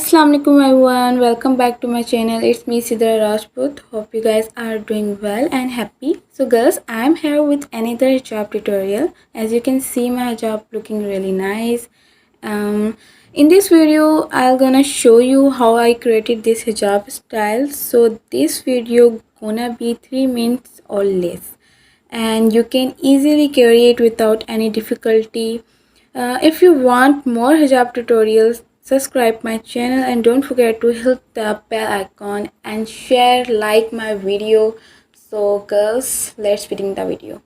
Assalamu alaikum everyone, welcome back to my channel. It's me Sidra Rajput. Hope you guys are doing well and happy. So girls, I'm here with another hijab tutorial. As you can see, my hijab looking really nice. In this video I'm gonna show you how I created this hijab style. So this video gonna be 3 minutes or less, and you can easily carry it without any difficulty. If you want more hijab tutorials, subscribe my channel and don't forget to hit the bell icon and share like my video. So girls, let's begin the video.